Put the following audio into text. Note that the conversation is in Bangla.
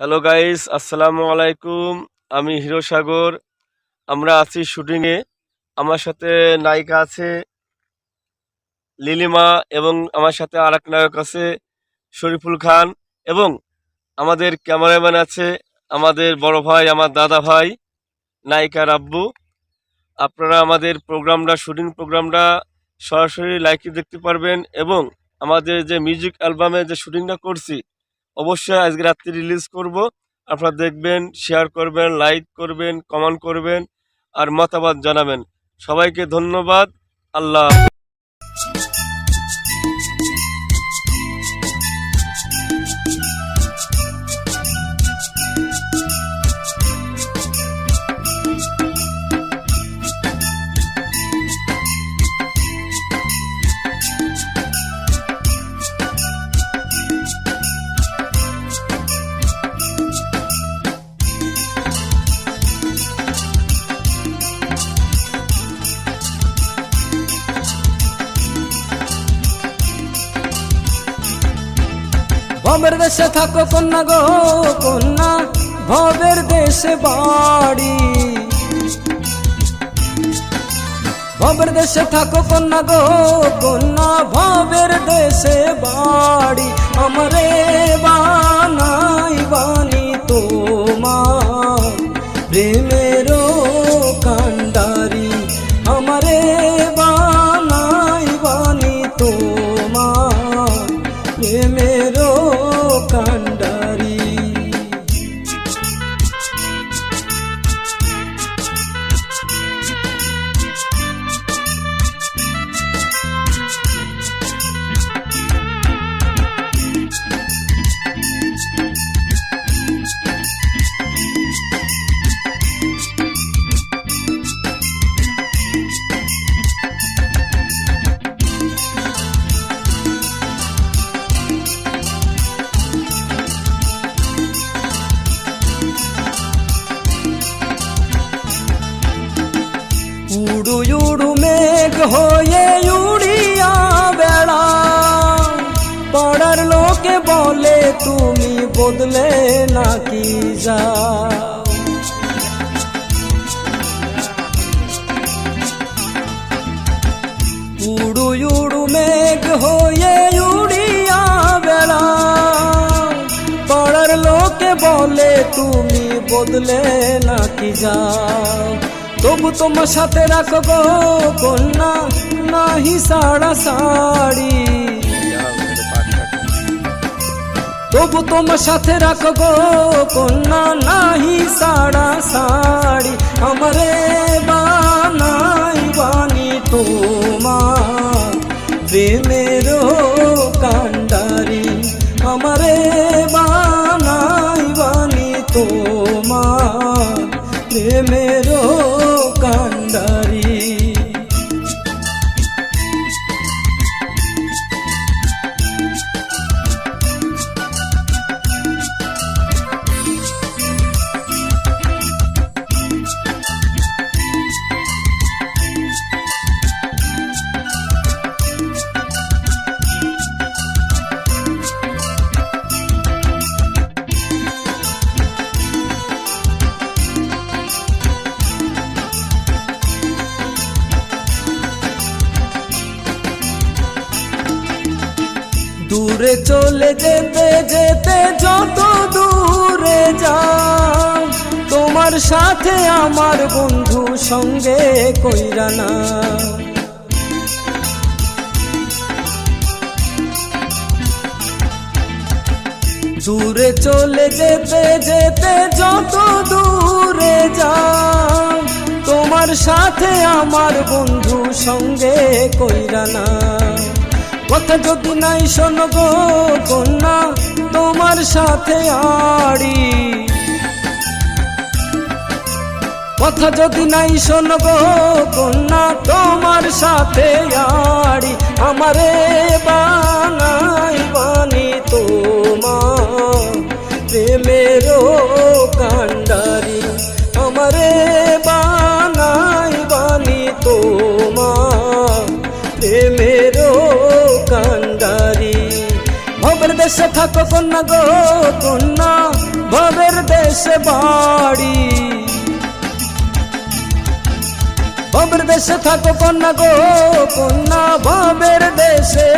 হ্যালো গাইস, আসসালামু আলাইকুম। আমি হিরো সাগর। আমরা আছি শুটিংয়ে। আমার সাথে নায়িকা আছে লিলিমা, এবং আমার সাথে আরেক নায়ক আছে শরীফুল খান, এবং আমাদের ক্যামেরাম্যান আছে আমাদের বড় ভাই, আমার দাদা ভাই, নায়িকা রাব্বু। আপনারা আমাদের শুটিং প্রোগ্রামটা সরাসরি লাইভে দেখতে পারবেন, এবং আমাদের যে মিউজিক অ্যালবামে যে শুটিংটা করছি অবশ্যই আজকে রাত্রি রিলিজ করব। আপনারা দেখবেন, শেয়ার করবেন, লাইক করবেন, কমেন্ট করবেন, আর মতামত জানাবেন। সবাইকে ধন্যবাদ। আল্লাহ হাফেজ। ভবের দেশে থাকো কন্যা গো কন্যা, ভবের দেশে বাড়ি। ভবের দেশে থাকো কন্যা গো কন্যা, ভবের দেশে বাড়ি। আমারে বানাই বানি তোমার প্রেমেরও কান্ডারি। আমারে বানাই বানি তোমার প্রেমেরও কান্ডারি। উড়ু উড়ু মেঘ হয়ে উড়িয়া বেড়া, পাড়ার লোকে বলে তুমি বদলে নাকি যাও। উড়ু উড়ু মেঘ হয়ে উড়িয়া বেড়া, পাড়ার লোকে বলে তুমি বদলে নাকি যাও। তবু তোমার সাথে রাখো গো কন্যা, নাহি সাড়া সাড়ি। তবু তোমার সাথে রাখো গো কন্যা, নাহি সাড়া সাড়ি। আমারে বানাই বানি তোমার প্রেমেরও কান্ডারি। আমারে বানাই বানি তোমার প্রেমেরও কান্ডারি। দূরে চলে যেতে যেতে যত দূরে যাও, তোমার সাথে আমার বন্ধু সঙ্গে কইরা না। দূরে চলে যেতে যেতে যত দূরে যাও, তোমার সাথে আমার বন্ধু সঙ্গে কইরা না। কথা যদি নাই শোনো গো কন্যা, তোমার সাথে আড়ি। কথা যদি নাই শোনো গো কন্যা, তোমার সাথে আড়ি। আমারে বানাই বানি তোমার প্রেমেরও কান্ডারি। আমারে বানাই বানি তোমার প্রেমেরও কান্ডারি। ভবের দেশে থাকো কন্যা গো কন্যা, ভবের দেশে বাড়ি। বাবের দেশে থাকো কন্যা গো কন্যা, বাবের দেশে